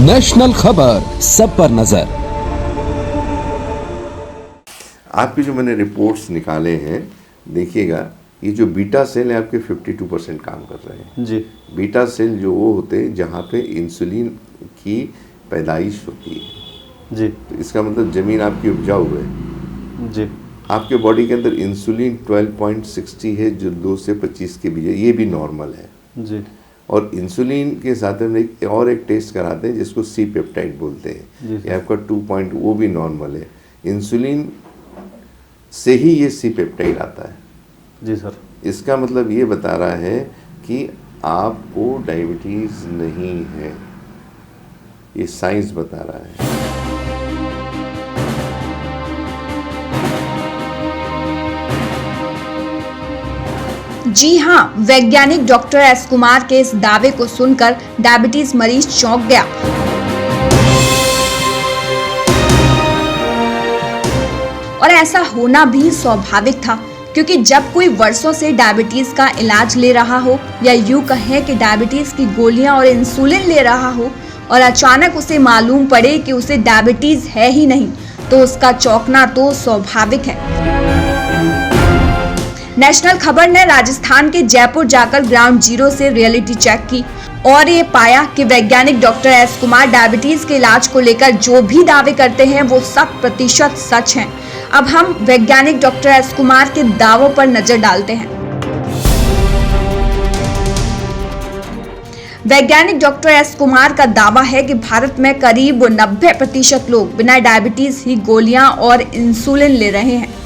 National खबर, सब पर नजर। आपकी जो मैंने रिपोर्ट्स निकाले हैं, देखिएगा, ये जो बीटा सेल है आपके 52% काम कर रहे हैं जी। बीटा सेल जो वो होते हैं जहाँ पे इंसुलिन की पैदाइश होती है जी। तो इसका मतलब ज़मीन आपकी उपजाऊ है जी। आपके बॉडी के अंदर इंसुलिन 12.60 है जो 2 से 25 के बीच है, ये भी नॉर्मल है जी। और इंसुलिन के साथ हम एक टेस्ट कराते हैं जिसको सी पेप्टाइड बोलते हैं, ये आपका 2 पॉइंट वो भी नॉर्मल है। इंसुलिन से ही ये सी पेप्टाइड आता है। जी सर। इसका मतलब ये बता रहा है कि आपको डायबिटीज़ नहीं है, ये साइंस बता रहा है। जी हां, वैज्ञानिक डॉक्टर एस कुमार के इस दावे को सुनकर डायबिटीज मरीज चौंक गया। और ऐसा होना भी स्वाभाविक था, क्योंकि जब कोई वर्षों से डायबिटीज का इलाज ले रहा हो या यूं कहें कि डायबिटीज की गोलियां और इंसुलिन ले रहा हो और अचानक उसे मालूम पड़े कि उसे डायबिटीज है ही नहीं, तो उसका चौंकना तो स्वाभाविक है। नेशनल खबर ने राजस्थान के जयपुर जाकर ग्राउंड जीरो से रियलिटी चेक की और ये पाया कि वैज्ञानिक डॉक्टर एस कुमार डायबिटीज के इलाज को लेकर जो भी दावे करते हैं वो 100% सच हैं। अब हम वैज्ञानिक डॉक्टर एस कुमार के दावों पर नजर डालते हैं। वैज्ञानिक डॉक्टर एस कुमार का दावा है कि भारत में करीब 90% लोग बिना डायबिटीज ही गोलियां और इंसुलिन ले रहे हैं।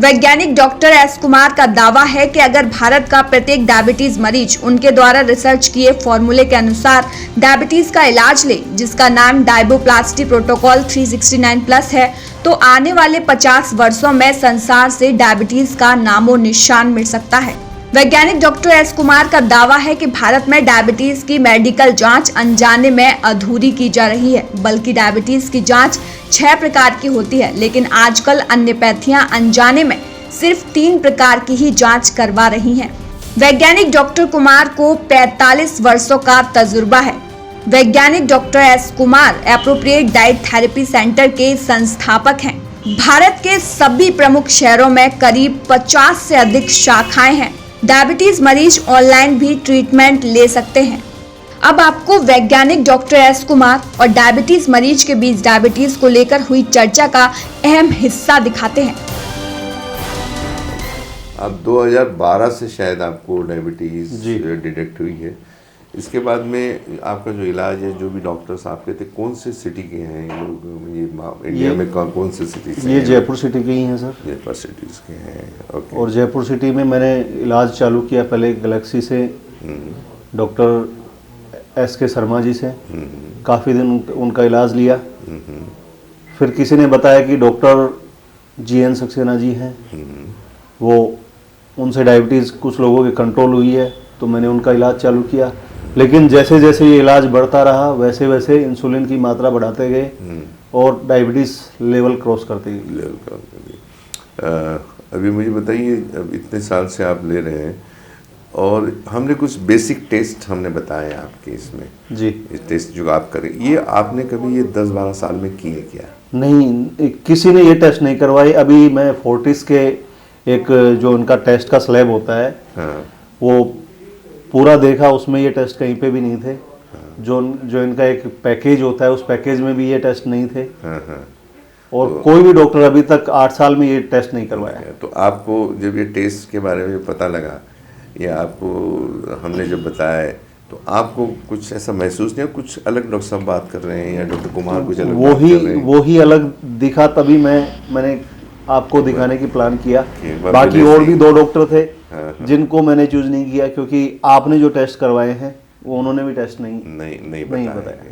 वैज्ञानिक डॉक्टर एस कुमार का दावा है कि अगर भारत का प्रत्येक डायबिटीज मरीज उनके द्वारा रिसर्च किए फॉर्मूले के अनुसार डायबिटीज का इलाज ले, जिसका नाम डायबोप्लास्टी प्रोटोकॉल 369+ है, तो आने वाले 50 वर्षों में संसार से डायबिटीज का नामो निशान मिट सकता है। वैज्ञानिक डॉक्टर एस कुमार का दावा है कि भारत में डायबिटीज की मेडिकल जांच अनजाने में अधूरी की जा रही है, बल्कि डायबिटीज की जांच 6 प्रकार की होती है, लेकिन आजकल अन्य पैथियां अनजाने में सिर्फ 3 प्रकार की ही जांच करवा रही हैं। वैज्ञानिक डॉक्टर कुमार को 45 वर्षों का तजुर्बा है। वैज्ञानिक doctor S Kumar appropriate diet therapy centre के संस्थापक हैं। भारत के सभी प्रमुख शहरों में करीब 50 से अधिक शाखाएं हैं। डायबिटीज मरीज ऑनलाइन भी ट्रीटमेंट ले सकते हैं। अब आपको वैज्ञानिक डॉक्टर एस कुमार और डायबिटीज मरीज के बीच डायबिटीज को लेकर हुई चर्चा का अहम हिस्सा दिखाते हैं। अब 2012 से शायद आपको डायबिटीज डिटेक्ट हुई है। इसके बाद में आपका जो इलाज है, जो भी डॉक्टर्स आपके थे, कौन से सिटी के हैं ये लोग? ये इंडिया में कौन से सिटी से? ये जयपुर सिटी के ही हैं सर। जयपुर सिटीज के हैं, ओके। और जयपुर सिटी में मैंने इलाज चालू किया पहले गैलेक्सी से, डॉक्टर एस के शर्मा जी से। काफ़ी दिन उनका इलाज लिया। फिर किसी ने बताया कि डॉक्टर GN सक्सेना जी हैं, वो उनसे डायबिटीज़ कुछ लोगों के कंट्रोल हुई है, तो मैंने उनका इलाज चालू किया। लेकिन जैसे जैसे ये इलाज बढ़ता रहा वैसे वैसे इंसुलिन की मात्रा बढ़ाते गए और डायबिटीज़ लेवल क्रॉस करते गए। अभी मुझे बताइए, अब इतने साल से आप ले रहे हैं और हमने कुछ बेसिक टेस्ट हमने बताए आपके इसमें जी। इस टेस्ट जो आप करें, ये आपने कभी ये 10-12 साल में किए क्या? नहीं, किसी ने ये टेस्ट नहीं करवाई। अभी मैं फोर्टिस के एक जो उनका टेस्ट का स्लैब होता है, हाँ। वो पूरा देखा, उसमें ये टेस्ट कहीं पे भी नहीं थे। जो इनका एक पैकेज होता है, उस पैकेज में भी ये टेस्ट नहीं थे। और तो कोई भी डॉक्टर अभी तक 8 साल में ये टेस्ट नहीं करवाया। तो आपको जब ये टेस्ट के बारे में पता लगा या आपको हमने जब बताया, तो आपको कुछ ऐसा महसूस नहीं, कुछ अलग डॉक्टर साहब बात कर रहे हैं या डॉक्टर कुमार कुछ अलग बात कर रहे हैं? वो ही अलग दिखा, तभी मैंने आपको दिखाने की प्लान किया। बाकी और भी 2 डॉक्टर थे जिनको मैंने चूज नहीं किया, क्योंकि आपने जो टेस्ट करवाए हैं वो उन्होंने भी टेस्ट नहीं बताया।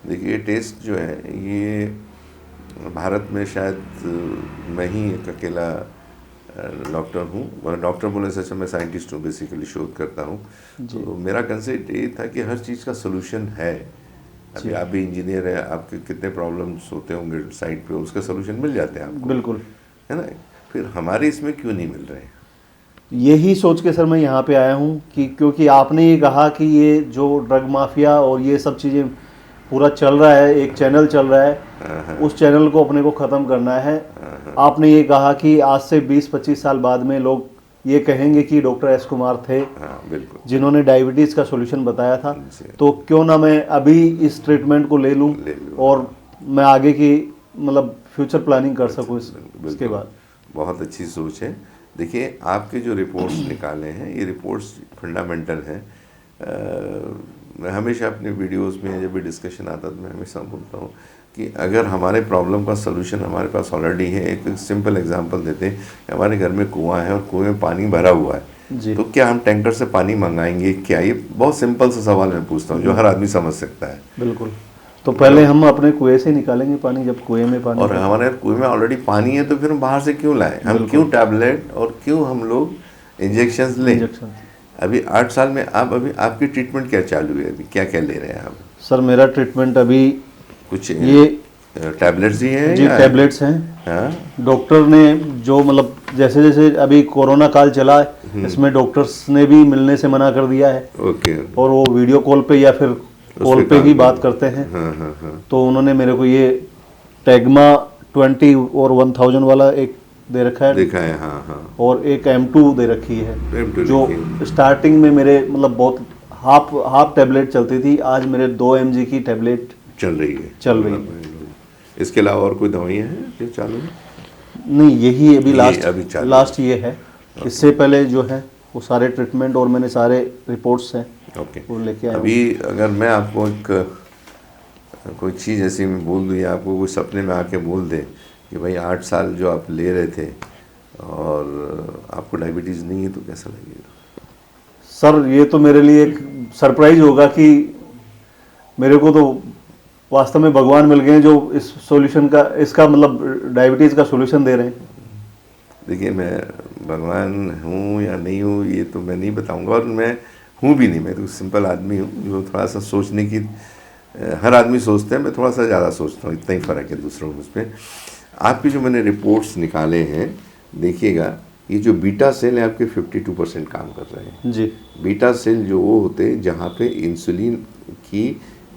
देखिए, ये टेस्ट जो है, ये भारत में शायद मैं ही एक अकेला डॉक्टर हूँ। डॉक्टर बोले सच, मैं साइंटिस्ट हूँ, बेसिकली शोध करता हूँ। तो मेरा कंसेप्ट ये था कि हर चीज़ का सोल्यूशन है। अभी आप भी इंजीनियर हैं, आपके कितने प्रॉब्लम्स होते होंगे साइट पे, उसका सोल्यूशन मिल जाते हैं आपको, बिल्कुल, है ना? फिर हमारे इसमें क्यों नहीं मिल रहे हैं? यही सोच के सर मैं यहाँ पे आया हूँ कि क्योंकि आपने ये कहा कि ये जो ड्रग माफिया और ये सब चीज़ें पूरा चल रहा है, एक चैनल चल रहा है, उस चैनल को अपने को ख़त्म करना है। आपने ये कहा कि आज से 20-25 साल बाद में लोग ये कहेंगे कि डॉक्टर एस कुमार थे, बिल्कुल, जिन्होंने डायबिटीज़ का सॉल्यूशन बताया था। तो क्यों ना मैं अभी इस ट्रीटमेंट को ले लूँ और मैं आगे की मतलब फ्यूचर प्लानिंग कर सकूँ इसके बाद। बहुत अच्छी सोच है। देखिए, आपके जो रिपोर्ट्स निकाले हैं, ये रिपोर्ट्स फंडामेंटल हैं। मैं हमेशा अपने वीडियोस में जब भी डिस्कशन आता है तो मैं हमेशा बोलता हूँ कि अगर हमारे प्रॉब्लम का सलूशन हमारे पास ऑलरेडी है। एक सिंपल एग्जांपल देते हैं, हमारे घर में कुआं है और कुएं में पानी भरा हुआ है, तो क्या हम टैंकर से पानी मंगाएंगे क्या? ये बहुत सिंपल सा सवाल मैं पूछता हूँ जो हर आदमी समझ सकता है। बिल्कुल। तो पहले हम अपने कुएं से निकालेंगे पानी, जब कुएं में पानी, और हमारे कुएं में ऑलरेडी पानी है तो फिर हम बाहर से क्यों लाएं? हम क्यों टैबलेट और क्यों हम लोग इंजेक्शंस लें? अभी 8 साल में आप अभी आपकी ट्रीटमेंट क्या चालू है? अभी क्या क्या ले रहे हैं आप? सर मेरा ट्रीटमेंट अभी कुछ ये टैबलेट्स ही हैं? जी टैबलेट्स हैं। हाँ? डॉक्टर ने जो मतलब जैसे जैसे अभी कोरोना काल चला है, इसमें डॉक्टर्स ने भी मिलने से मना कर दिया है। ओके। और वो वीडियो कॉल पे या फिर कॉल पे ही बात करते हैं। हाँ। तो उन्होंने मेरे को ये टैगमा 20 और 1000 वाला एक दे रखा है, देखा है। हाँ। और एक M2 दे रखी है, M2 जो स्टार्टिंग में मेरे मतलब बहुत हाफ टैबलेट चलती थी, आज मेरे 2 mg की टैबलेट चल रही है। इसके अलावा और कोई दवाइयाँ हैं जो चालू है? नहीं, यही अभी अभी लास्ट ये है। इससे पहले जो है वो सारे ट्रीटमेंट और मैंने सारे रिपोर्ट्स हैं ओके वो लेके आया। अभी अगर मैं आपको एक कोई चीज़ ऐसी मैं बोल दूँ या आपको कोई सपने में आके बोल दे कि भाई 8 साल जो आप ले रहे थे और आपको डायबिटीज़ नहीं है, तो कैसा लगेगा? सर ये तो मेरे लिए एक सरप्राइज होगा कि मेरे को तो वास्तव में भगवान मिल गए हैं जो इस सॉल्यूशन का, इसका मतलब डायबिटीज़ का सॉल्यूशन दे रहे हैं। देखिए, मैं भगवान हूँ या नहीं हूँ ये तो मैं नहीं बताऊँगा, और मैं हूँ भी नहीं। मैं तो सिंपल आदमी हूँ जो थोड़ा सा सोचने की, हर आदमी सोचता है, मैं थोड़ा सा ज़्यादा सोचता हूँ, इतना ही फ़र्क है दूसरों में। उसमें आपकी जो मैंने रिपोर्ट्स निकाले हैं, देखिएगा, ये जो बीटा सेल है आपके 52% काम कर रहे हैं जी। बीटा सेल जो वो होते हैं जहाँ पे इंसुलिन की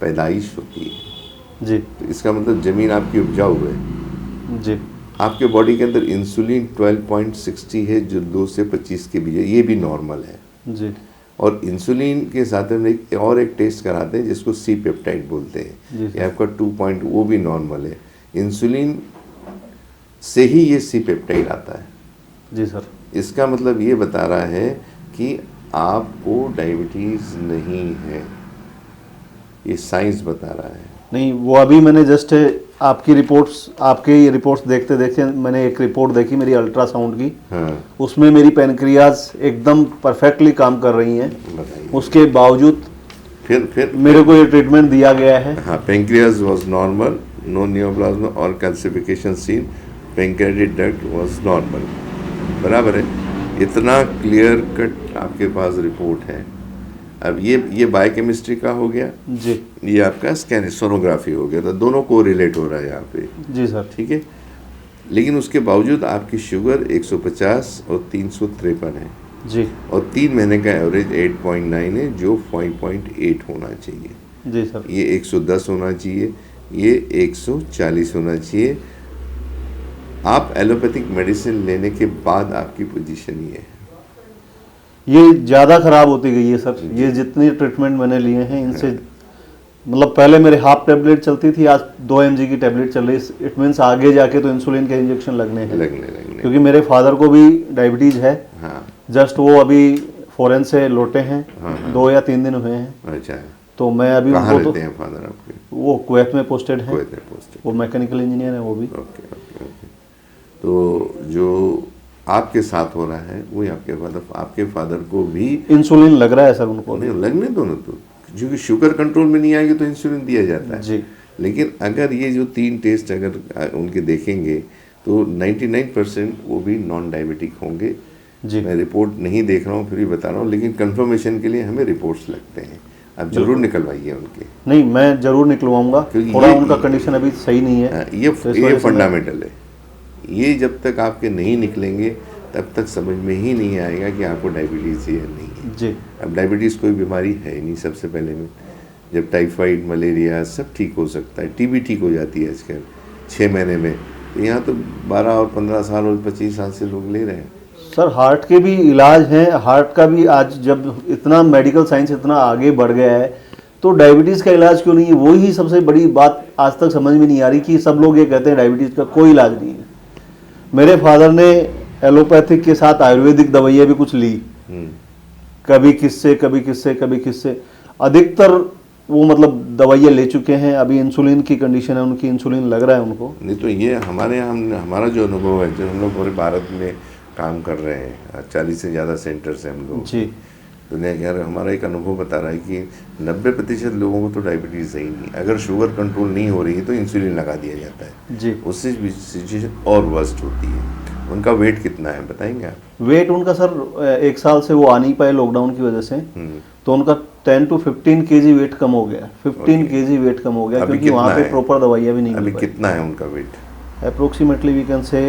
पैदाइश होती है जी। तो इसका मतलब ज़मीन आपकी उपजाऊ है जी। आपके बॉडी के अंदर इंसुलिन 12.60 है जो 2 से 25 के बीच है, ये भी नॉर्मल है जी। और इंसुलिन के साथ हम एक टेस्ट कराते हैं जिसको सी पेप्टाइड बोलते हैं, ये आपका 2 पॉइंट वो भी नॉर्मल है। इंसुलिन से ही ये सी पेप्टाइड आता है। जी सर। इसका मतलब ये बता रहा है कि आपको डायबिटीज़ नहीं है, ये साइंस बता रहा है। नहीं, वो अभी मैंने जस्ट आपकी रिपोर्ट्स देखते देखते मैंने एक रिपोर्ट देखी मेरी अल्ट्रासाउंड की। हाँ। उसमें मेरी पैनक्रियाज एकदम परफेक्टली काम कर रही हैं। बताइए। उसके बावजूद फिर मेरे को ये ट्रीटमेंट दिया गया है। हाँ, pancreas was normal, no neoplasm और calcification seen, pancreatic duct was normal, बराबर है। इतना क्लियर कट आपके पास रिपोर्ट है। अब ये बायोकेमिस्ट्री का हो गया जी। ये आपका स्कैन सोनोग्राफी हो गया, तो दोनों को रिलेट हो रहा है यहाँ पे। जी सर। ठीक है, लेकिन उसके बावजूद आपकी शुगर 150 और 353 है जी। और 3 महीने का एवरेज 8.9 है जो 5.8 होना चाहिए। जी सर। ये 110 होना चाहिए, ये 140 होना चाहिए। आप एलोपैथिक मेडिसिन लेने के बाद आपकी पोजीशन ये है। ये ज़्यादा ख़राब होती गई है सर। ये जितनी ट्रीटमेंट मैंने लिए हैं इनसे मतलब पहले मेरे हाफ टैबलेट चलती थी, आज 2 mg की टैबलेट चल रही। इट मीन्स आगे जाके तो इंसुलिन के इंजेक्शन लगने हैं। क्योंकि मेरे फादर को भी डायबिटीज़ है। हाँ। जस्ट वो अभी फॉरेन से लौटे हैं। 2 या 3 दिन हुए हैं। अच्छा। तो मैं अभी कहाँ उनको रहते हैं फादर आपके? वो कुवैत में पोस्टेड हैं। कुवैत में पोस्टेड। वो मैकेनिकल इंजीनियर है वो भी। ओके। तो जो आपके साथ हो रहा है वो आपके फादर को भी इंसुलिन लग रहा है सर उनको। नहीं लगने दो ना, तो क्योंकि शुगर कंट्रोल में नहीं आएगी तो इंसुलिन दिया जाता है जी। लेकिन अगर ये जो 3 टेस्ट अगर उनके देखेंगे तो 99% वो भी नॉन डायबिटिक होंगे जी। मैं रिपोर्ट नहीं देख रहा हूँ फिर भी बता रहा हूँ, लेकिन कंफर्मेशन के लिए हमें रिपोर्ट्स लगते हैं। आप जरूर निकलवाइए उनके। नहीं, मैं जरूर निकलवाऊंगा, थोड़ा उनका कंडीशन अभी सही नहीं है। ये फंडामेंटल है। ये जब तक आपके नहीं निकलेंगे तब तक समझ में ही नहीं आएगा कि आपको डायबिटीज़ है या नहीं है। जी। अब डायबिटीज़ कोई बीमारी है ही नहीं सबसे पहले में। जब टाइफाइड, मलेरिया सब ठीक हो सकता है, टीबी ठीक हो जाती है आजकल 6 महीने में, तो यहाँ तो 12 और 15 साल और 25 साल से लोग ले रहे हैं। सर हार्ट के भी इलाज हैं, हार्ट का भी आज जब इतना मेडिकल साइंस इतना आगे बढ़ गया है तो डायबिटीज़ का इलाज क्यों नहीं है? वही सबसे बड़ी बात आज तक समझ में नहीं आ रही कि सब लोग ये कहते हैं डायबिटीज़ का कोई इलाज नहीं है। मेरे फादर ने एलोपैथिक के साथ आयुर्वेदिक दवाइयाँ भी कुछ ली, कभी किससे कभी किससे कभी किससे, अधिकतर वो मतलब दवाइयाँ ले चुके हैं। अभी इंसुलिन की कंडीशन है उनकी, इंसुलिन लग रहा है उनको। नहीं तो ये हमारे यहाँ हमारा जो अनुभव है, जो हम लोग पूरे भारत में काम कर रहे हैं, 40 से ज़्यादा सेंटर्स हैं हम लोग जी। दुनिया के, यार हमारा एक अनुभव बता रहा है कि 90% लोगों को तो डायबिटीज़ है ही नहीं। अगर शुगर कंट्रोल नहीं हो रही है तो इंसुलिन लगा दिया जाता है जी। उससे सिचुएशन और वर्स्ट होती है। उनका वेट कितना है बताएंगे आप? वेट उनका सर 1 साल से वो आ नहीं पाए लॉकडाउन की वजह से, तो उनका 10 to 15 kg वेट कम हो गया। 15 kg वेट कम हो गया क्योंकि वहाँ पे प्रॉपर दवाइयाँ भी नहीं मिल अभी पाई। कितना है उनका wait? Approximately we can say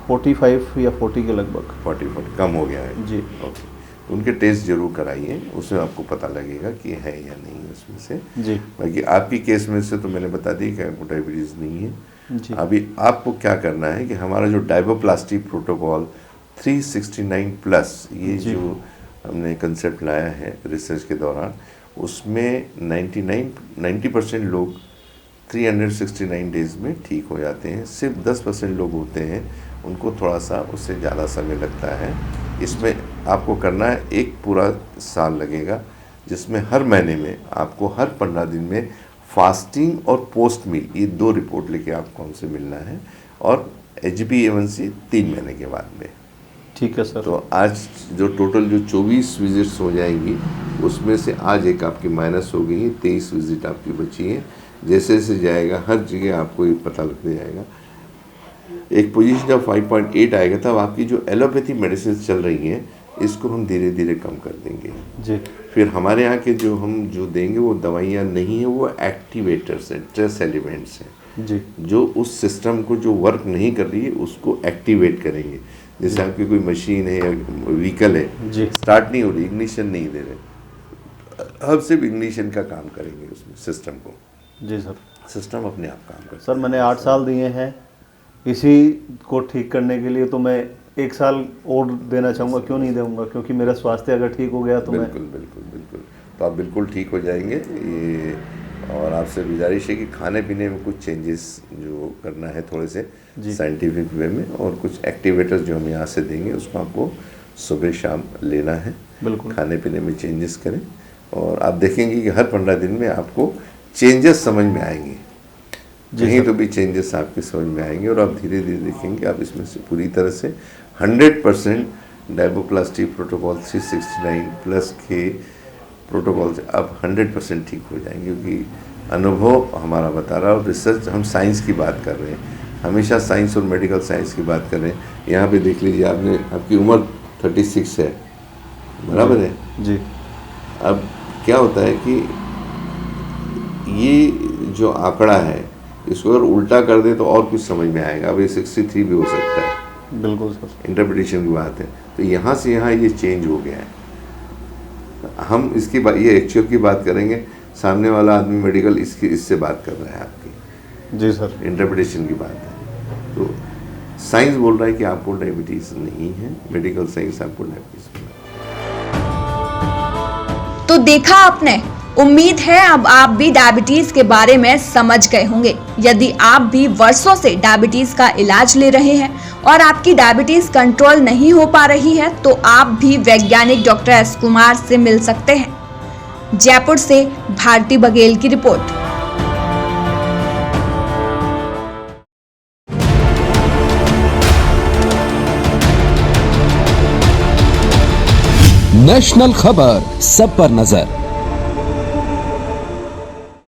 45 या 40 के लगभग। 40 कम हो गया है जी। ओके। उनके टेस्ट जरूर कराइए, उसमें आपको पता लगेगा कि है या नहीं है उसमें से। जी। बाकी आपकी केस में से तो मैंने बता दी कि आपको डायबिटीज़ नहीं है। जी। अभी आपको क्या करना है कि हमारा जो डायबोप्लास्टी प्रोटोकॉल 369+, ये जो हमने कंसेप्ट लाया है रिसर्च के दौरान, उसमें 90% लोग 369 डेज में ठीक हो जाते हैं। सिर्फ 10% लोग होते हैं उनको थोड़ा सा उससे ज़्यादा समय लगता है। इसमें आपको करना है एक पूरा साल लगेगा, जिसमें हर महीने में आपको हर 15 दिन में फास्टिंग और पोस्ट मील ये 2 रिपोर्ट लेके आपको हमसे मिलना है, और HbA1c 3 महीने के बाद में। ठीक है सर। तो आज जो टोटल जो 24 विजिट्स हो जाएंगी उसमें से आज एक आपकी माइनस हो गई है, 23 विजिट आपकी बची है। जैसे जैसे जाएगा हर जगह आपको ये पता लगते जाएगा। एक पोजीशन जब 5.8 आएगा तब आपकी जो एलोपैथी मेडिसिन चल रही हैं इसको हम धीरे धीरे कम कर देंगे जी। फिर हमारे यहाँ के जो देंगे वो दवाइयाँ नहीं है, वो एक्टिवेटर्स हैं, ट्रेस एलिमेंट्स हैं जी। जो उस सिस्टम को जो वर्क नहीं कर रही है उसको एक्टिवेट करेंगे। जैसे आपकी कोई मशीन है या व्हीकल है जी। स्टार्ट नहीं हो रही, इग्निशन नहीं दे रहे, हम सिर्फ इग्निशन का काम करेंगे उसमें सिस्टम को। जी सर। सिस्टम अपने आप काम करता है। सर मैंने 8 साल दिए हैं इसी को ठीक करने के लिए, तो मैं 1 साल और देना चाहूँगा। क्यों नहीं दूंगा? क्योंकि मेरा स्वास्थ्य अगर ठीक हो गया तो बिल्कुल बिल्कुल बिल्कुल, तो आप बिल्कुल ठीक हो जाएंगे ये। और आपसे गुजारिश है कि खाने पीने में कुछ चेंजेस जो करना है थोड़े से साइंटिफिक वे में, और कुछ एक्टिवेटर्स जो हम यहाँ से देंगे उसको आपको सुबह शाम लेना है। बिल्कुल। खाने पीने में चेंजेस करें और आप देखेंगे कि हर 15 दिन में आपको चेंजेस समझ में आएंगे, कहीं तो भी चेंजेस आपके समझ में आएंगे, और आप धीरे धीरे देखेंगे आप इसमें से पूरी तरह से 100% डायबोप्लास्टी प्रोटोकॉल 369+ के प्रोटोकॉल से आप 100% ठीक हो जाएंगे। क्योंकि अनुभव हमारा बता रहा है और रिसर्च, हम साइंस की बात कर रहे हैं, हमेशा साइंस और मेडिकल साइंस की बात कर रहे हैं। यहाँ पे देख लीजिए, आपकी उम्र 36 है, बराबर है जी। अब क्या होता है कि ये जो आंकड़ा है इसको अगर उल्टा कर दे तो और कुछ समझ में आएगा। अब ये 63 भी हो सकता है। बिल्कुल सर। इंटरप्रिटेशन की बात है। तो यहाँ से यहाँ ये चेंज हो गया है। हम इसकी बात, ये एक्चुअल की बात करेंगे, सामने वाला आदमी मेडिकल इससे बात कर रहा है आपकी। जी सर। इंटरप्रिटेशन की बात है। तो साइंस बोल रहा है कि आपको डायबिटीज़ नहीं है, मेडिकल साइंस आपको डायबिटीज़ है। तो देखा आपने, उम्मीद है अब आप भी डायबिटीज के बारे में समझ गए होंगे। यदि आप भी वर्षों से डायबिटीज का इलाज ले रहे हैं और आपकी डायबिटीज कंट्रोल नहीं हो पा रही है, तो आप भी वैज्ञानिक डॉक्टर एस कुमार से मिल सकते हैं। जयपुर से भारती बघेल की रिपोर्ट। नेशनल खबर, सब पर नजर।